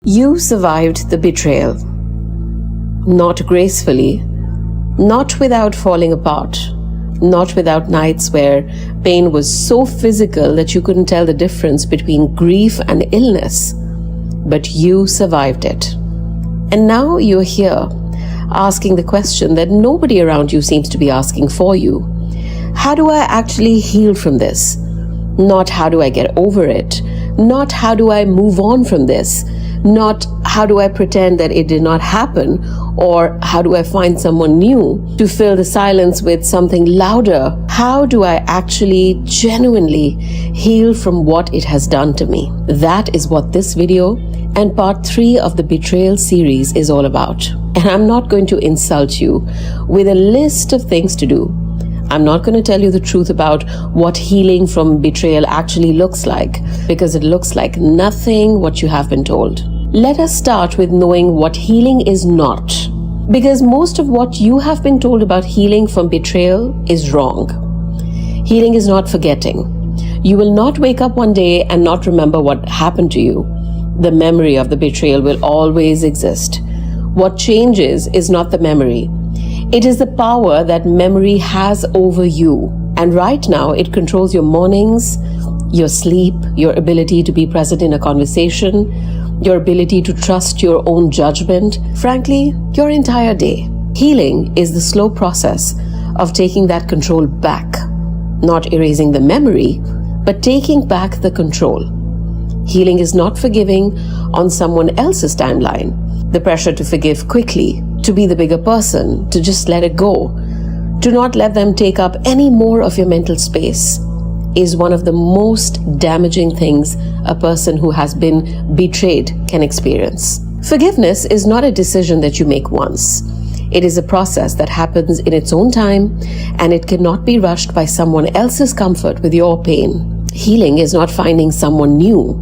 You survived the betrayal. Not gracefully, not without falling apart, not without nights where pain was so physical that you couldn't tell the difference between grief and illness. But you survived it. And now you're here, asking the question that nobody around you seems to be asking for you. How do I actually heal from this? Not how do I get over it? Not how do I move on from this? Not how do I pretend that it did not happen, or how do I find someone new to fill the silence with something louder? How do I actually genuinely heal from what it has done to me? That is what this video and part 3 of the Betrayal series is all about. And I'm not going to insult you with a list of things to do. I'm not going to tell you the truth about what healing from betrayal actually looks like, because it looks like nothing what you have been told. Let us start with knowing what healing is not, because most of what you have been told about healing from betrayal is wrong. Healing is not forgetting. You will not wake up one day and not remember what happened to you. The memory of the betrayal will always exist. What changes is not the memory. It is the power that memory has over you. And right now, it controls your mornings, your sleep, your ability to be present in a conversation, your ability to trust your own judgment, frankly, your entire day. Healing is the slow process of taking that control back, not erasing the memory, but taking back the control. Healing is not forgiving on someone else's timeline. The pressure to forgive quickly, to be the bigger person, to just let it go, to not let them take up any more of your mental space, is one of the most damaging things a person who has been betrayed can experience. Forgiveness is not a decision that you make once. It is a process that happens in its own time, and it cannot be rushed by someone else's comfort with your pain. Healing is not finding someone new.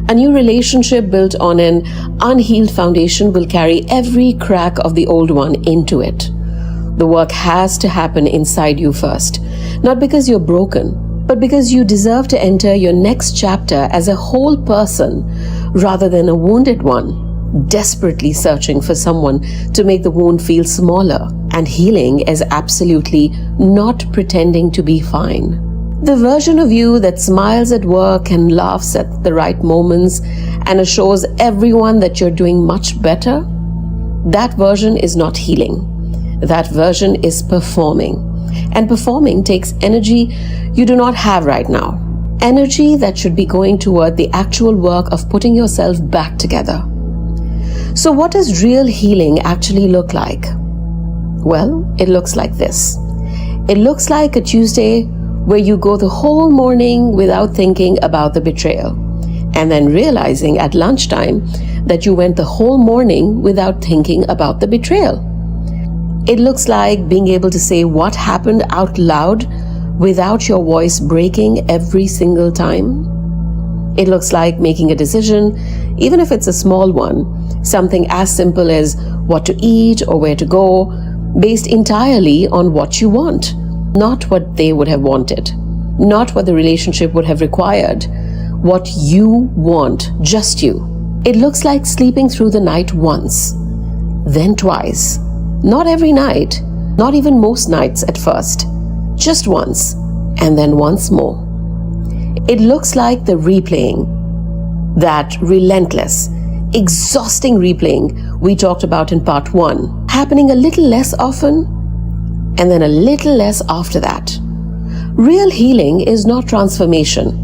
A new relationship built on an unhealed foundation will carry every crack of the old one into it. The work has to happen inside you first, not because you're broken, but because you deserve to enter your next chapter as a whole person rather than a wounded one, desperately searching for someone to make the wound feel smaller. And healing is absolutely not pretending to be fine. The version of you that smiles at work and laughs at the right moments and assures everyone that you're doing much better, that version is not healing. That version is performing. And performing takes energy you do not have right now. Energy that should be going toward the actual work of putting yourself back together. So what does real healing actually look like? Well, it looks like this. It looks like a Tuesday where you go the whole morning without thinking about the betrayal, and then realizing at lunchtime that you went the whole morning without thinking about the betrayal. It looks like being able to say what happened out loud without your voice breaking every single time. It looks like making a decision, even if it's a small one, something as simple as what to eat or where to go, based entirely on what you want, not what they would have wanted, not what the relationship would have required, what you want, just you. It looks like sleeping through the night once, then twice. Not every night, not even most nights at first, just once, and then once more. It looks like the replaying, that relentless, exhausting replaying we talked about in part 1, happening a little less often, and then a little less after that. Real healing is not transformation.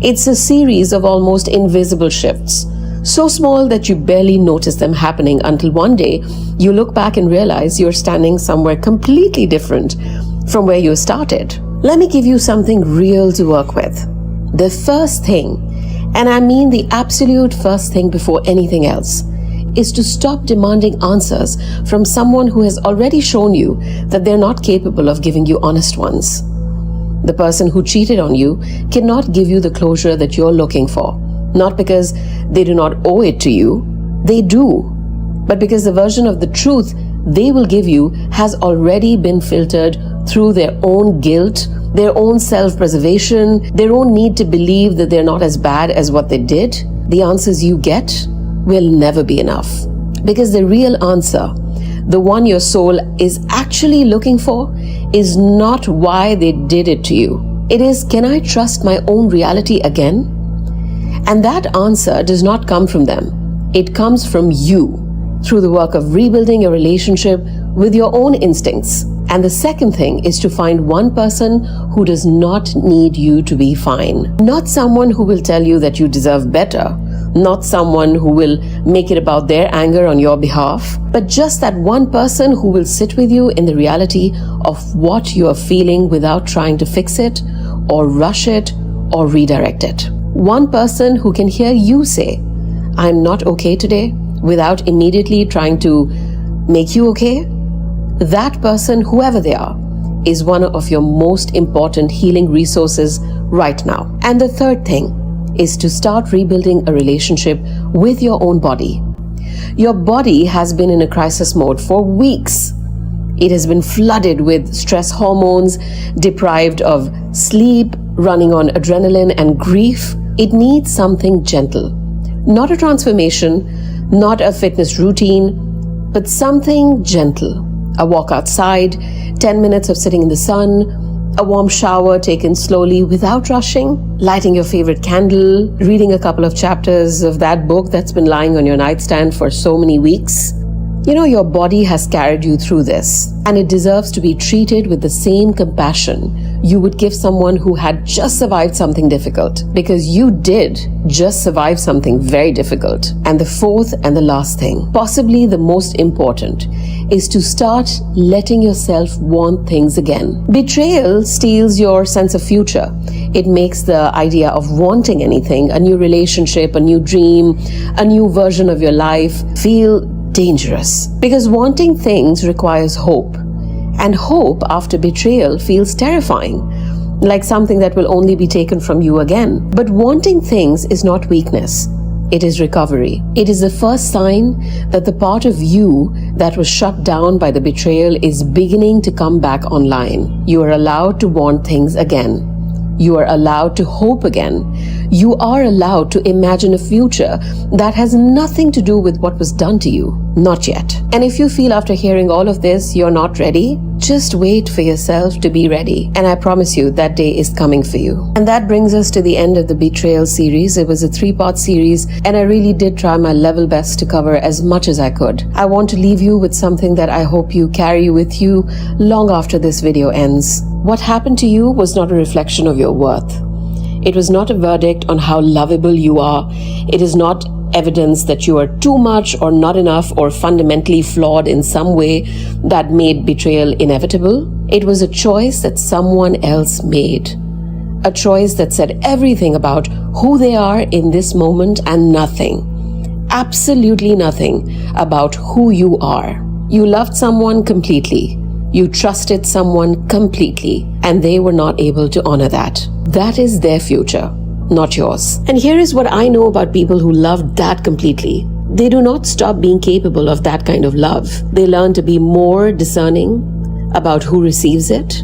It's a series of almost invisible shifts, so small that you barely notice them happening until one day you look back and realize you're standing somewhere completely different from where you started. Let me give you something real to work with. The first thing, and I mean the absolute first thing before anything else, is to stop demanding answers from someone who has already shown you that they're not capable of giving you honest ones. The person who cheated on you cannot give you the closure that you're looking for. Not because they do not owe it to you, they do, but because the version of the truth they will give you has already been filtered through their own guilt, their own self-preservation, their own need to believe that they're not as bad as what they did. The answers you get will never be enough. Because the real answer, the one your soul is actually looking for, is not why they did it to you. It is, can I trust my own reality again? And that answer does not come from them. It comes from you, through the work of rebuilding your relationship with your own instincts. And the second thing is to find one person who does not need you to be fine. Not someone who will tell you that you deserve better. Not someone who will make it about their anger on your behalf. But just that one person who will sit with you in the reality of what you are feeling without trying to fix it, or rush it, or redirect it. One person who can hear you say, I'm not okay today, without immediately trying to make you okay. That person, whoever they are, is one of your most important healing resources right now. And the third thing is to start rebuilding a relationship with your own body. Your body has been in a crisis mode for weeks. It has been flooded with stress hormones, deprived of sleep, running on adrenaline and grief. It needs something gentle. Not a transformation, not a fitness routine, but something gentle. A walk outside, 10 minutes of sitting in the sun, a warm shower taken slowly without rushing, lighting your favorite candle, reading a couple of chapters of that book that's been lying on your nightstand for so many weeks. You know, your body has carried you through this, and it deserves to be treated with the same compassion you would give someone who had just survived something difficult, because you did just survive something very difficult. And the fourth and the last thing, possibly the most important, is to start letting yourself want things again. Betrayal steals your sense of future. It makes the idea of wanting anything, a new relationship, a new dream, a new version of your life, feel dangerous. Because wanting things requires hope. And hope after betrayal feels terrifying, like something that will only be taken from you again. But wanting things is not weakness. It is recovery. It is the first sign that the part of you that was shut down by the betrayal is beginning to come back online. You are allowed to want things again. You are allowed to hope again. You are allowed to imagine a future that has nothing to do with what was done to you. Not yet. And if you feel after hearing all of this you're not ready, just wait for yourself to be ready. And I promise you that day is coming for you. And that brings us to the end of the Betrayal series. It was a 3-part series, and I really did try my level best to cover as much as I could. I want to leave you with something that I hope you carry with you long after this video ends. What happened to you was not a reflection of your worth. It was not a verdict on how lovable you are. It is not evidence that you are too much or not enough or fundamentally flawed in some way that made betrayal inevitable. It was a choice that someone else made. A choice that said everything about who they are in this moment and nothing, absolutely nothing about who you are. You loved someone completely. You trusted someone completely, and they were not able to honor that. That is their future, not yours. And here is what I know about people who loved that completely. They do not stop being capable of that kind of love. They learn to be more discerning about who receives it.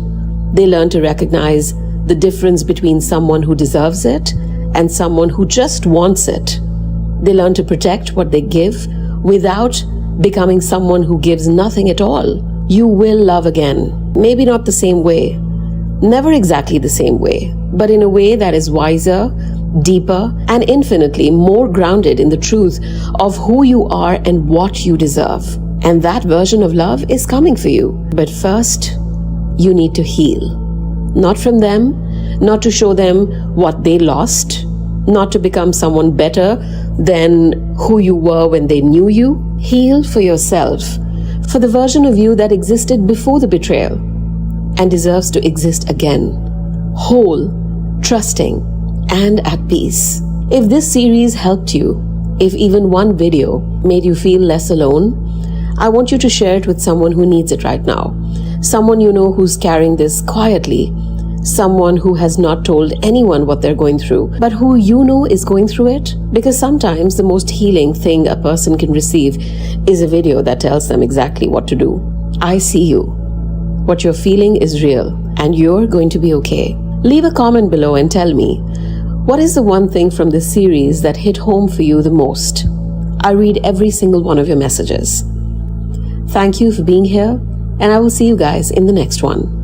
They learn to recognize the difference between someone who deserves it and someone who just wants it. They learn to protect what they give without becoming someone who gives nothing at all. You will love again. Maybe not the same way. Never exactly the same way, but in a way that is wiser, deeper, and infinitely more grounded in the truth of who you are and what you deserve. And that version of love is coming for you. But first, you need to heal. Not from them, not to show them what they lost, not to become someone better than who you were when they knew you. Heal for yourself, for the version of you that existed before the betrayal and deserves to exist again, whole, trusting, and at peace. If this series helped you, if even one video made you feel less alone, I want you to share it with someone who needs it right now. Someone you know who's carrying this quietly. Someone who has not told anyone what they're going through, but who you know is going through it. Because sometimes the most healing thing a person can receive is a video that tells them exactly what to do. I see you. What you're feeling is real, and you're going to be okay. Leave a comment below and tell me, what is the one thing from this series that hit home for you the most? I read every single one of your messages. Thank you for being here, and I will see you guys in the next one.